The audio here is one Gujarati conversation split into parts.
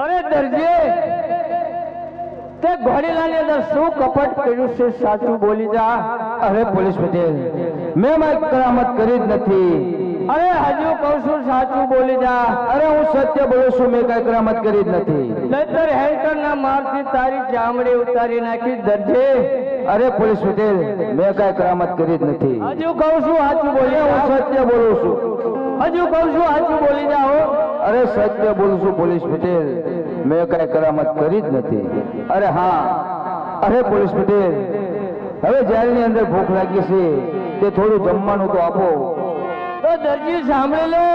અરે દરજી તે ઘોડીલાની અંદર શું કપટ કર્યું છે સાચું બોલી જા. અરે પોલીસ પટેલ, મેં મારી કરામત કરી જ નથી. અરે હજુ કહું છું સાચું બોલી જા. અરે હું સત્ય બોલું છું, મેં કઈ કરામત કરી જ નથી. નહીતર હેન્કરના મારથી તારી ચામડી ઉતારી નાખી દરજી. અરે પોલીસ પટેલ, મેં કઈ કરામત કરી જ નથી. હજુ કહું છું સાચું બોલી. હું સત્ય બોલું છું. હજુ કહું છું સાચું બોલી જાઓ. અરે સત્ય બોલું છું પોલીસ પટેલ, મેં કઈ કરામત કરી જ નથી. અરે હા, અરે પોલીસ પટેલ, હવે જેલની અંદર ભૂખ લાગી છે, તે થોડું જમવાનું તો આપો. તો દરજી સાંભળી લે.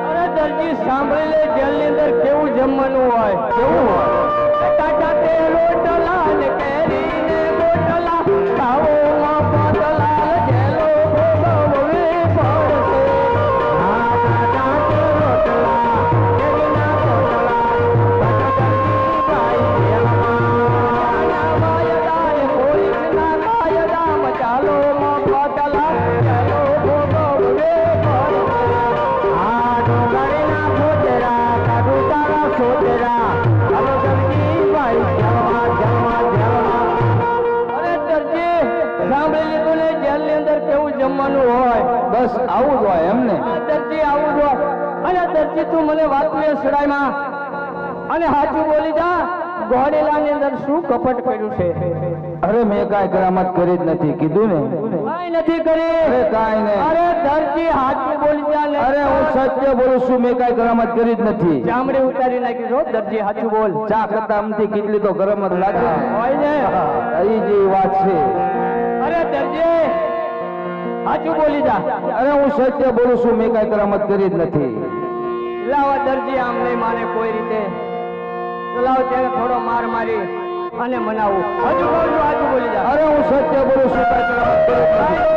અરે દરજી સાંભળી લે, જેલની અંદર કેવું જમવાનું હોય. કેવું હોય? ટાટા તે રોટલા ને કેરી ને રોટલા ખાવો પોતલા જેલો ભોગવવી પડશે. હા ટાટા તે રોટલા કેરી ના રોટલા દરજી ભાઈ ના વાયદા ને પોલીસ ના કાયદા ચાલો પોતલા જેલો ભોગવવી પડશે. હા ડોંગરી ના ફોતરા કાઢું તારા સોતરા. જમવાનું હોય બસ આવું જ હોય એમને. દરજી આવું જ હોય. અને દરજી તું મને વાતું એ સડાઈમાં અને સાચું બોલી જા. ઘોડીલાની અંદર શું કપટ કર્યું છે? અરે મેં કાંઈ કરામત કરી જ નથી, કીધું ને. કાંઈ નથી કરી. અરે કાંઈ નહીં. અરે દરજી સાચું બોલી જા. અરે હું સત્ય બોલું છું, મેં કાંઈ કરામત કરી જ નથી. ચામડી ઉતારી નાખી છો દરજી, સાચું બોલ. ચા કરતા આમથી કેટલી તો ગરમ જ લાગે હોય ને. એ જે વાત છે. અરે દરજી સાચું બોલી જા. અરે હું સત્ય બોલું છું, મેં કાંઈ કરામત કરી જ નથી. લાવા દરજી આમ નહીં માને કોઈ રીતે. લાવ ત્યારે થોડો માર મારી અને મનાવું. હજુ કહું છું સાચું બોલી જા. અરે હું સત્ય બોલું છું, કાંઈ કરામત કરી જ નથી.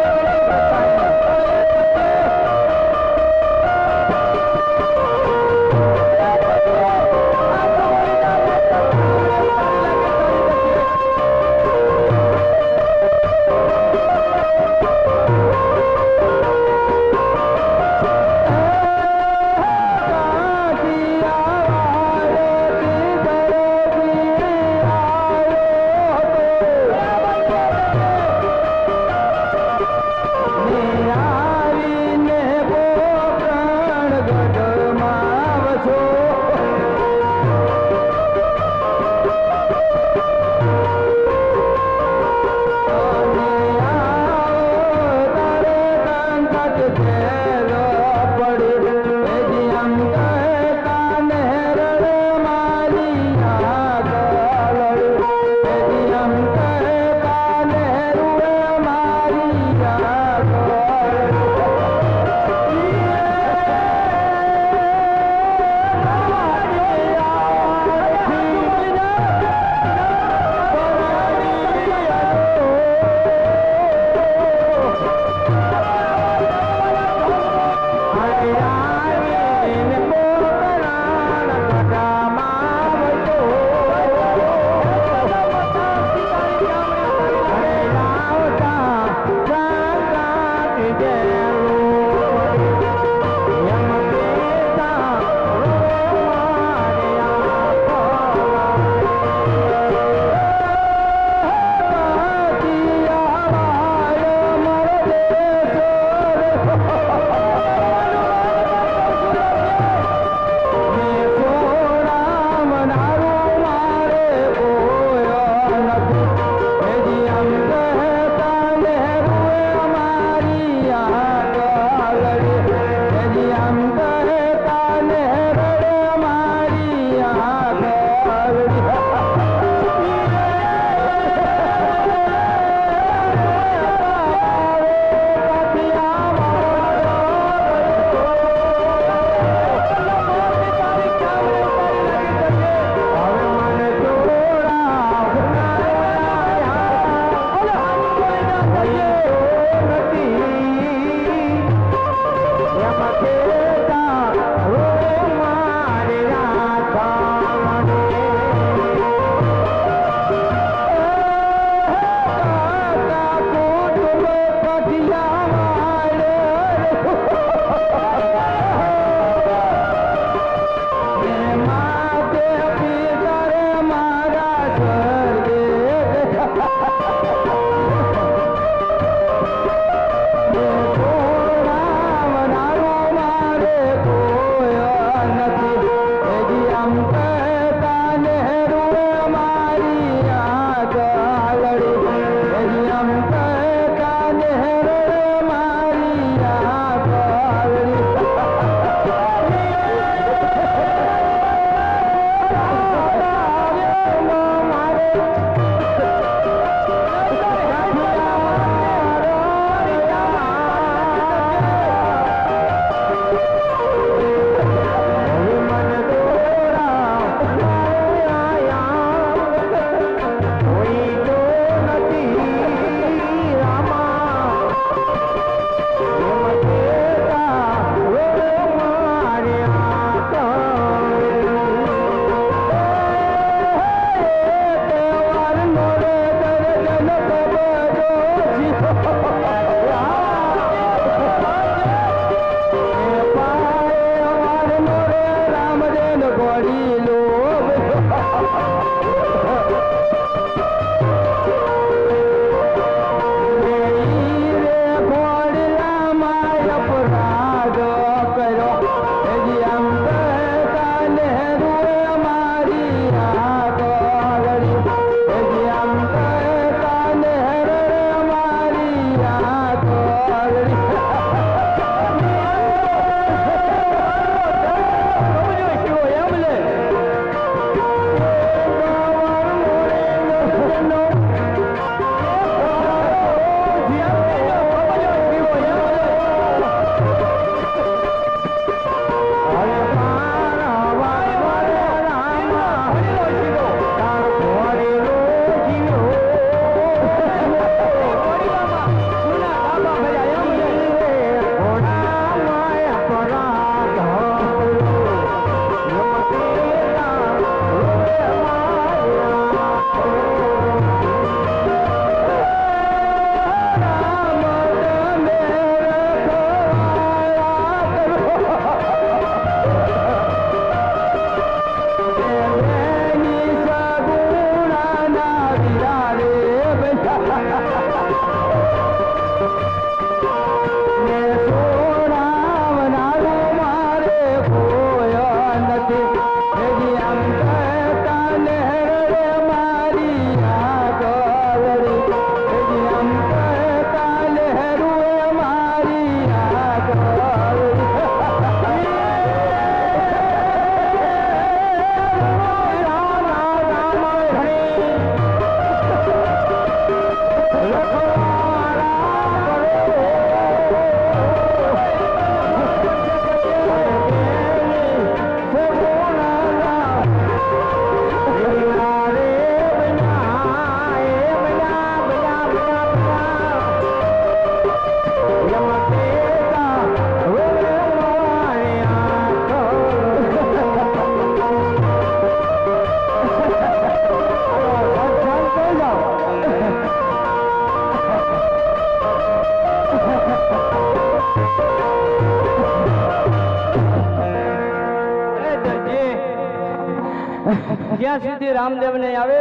જ્યાં સુધી રામદેવ નહીં આવે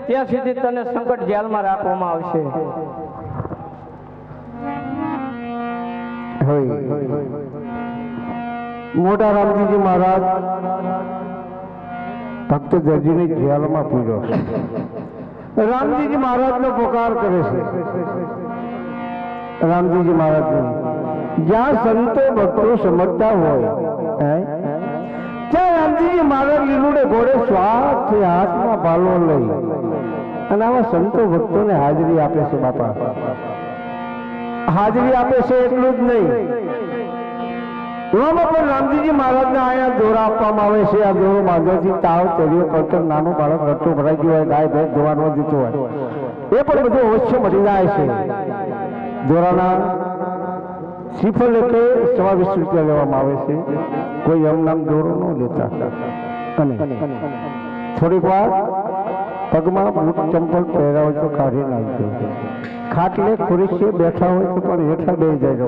ત્યાં સુધી તને સંકટ જેલમાં રાખવામાં આવશે. મોટા રામજીજી મહારાજ ભક્ત દરજીની જેલમાં પૂર્યો. રામજીજી મહારાજનો પોકાર કરે છે. રામજીજી મહારાજ જ્યાં સંતો ભક્તો સમજતા હોય ત્યાં રામજીજી મહારાજ લીલુડે ઘોડે સ્વાર્થથી હાથમાં ભાલો લઈ અને આવા સંતો ભક્તોને હાજરી આપે છે. બાપા હાજરી આપે છે એટલું જ નહીં, એવામાં પણ રામજીજી મહારાજને અહીંયા દોરા આપવામાં આવે છે. આ દોરો બાંધવાથી તાવ ચડ્યો પડતર નાનું બાળક રટ્ટો ભરાઈ ગયો હોય, ગાય ભેંસ ધોવાનો દીધો હોય, એ પણ બધું અવશ્ય મળી જાય છે. દોરાના શ્રીફળ એટલે 22 રૂપિયા લેવામાં આવે છે. કોઈ એમ નામ દોરો ન લેતા. અને થોડીક વાર પગમાં બૂટ ચંપલ પહેર્યા હોય તો કાઢી નાખજો. ખાટલે ખુરશીએ બેઠા હોય તો પણ હેઠા બેસી જાય.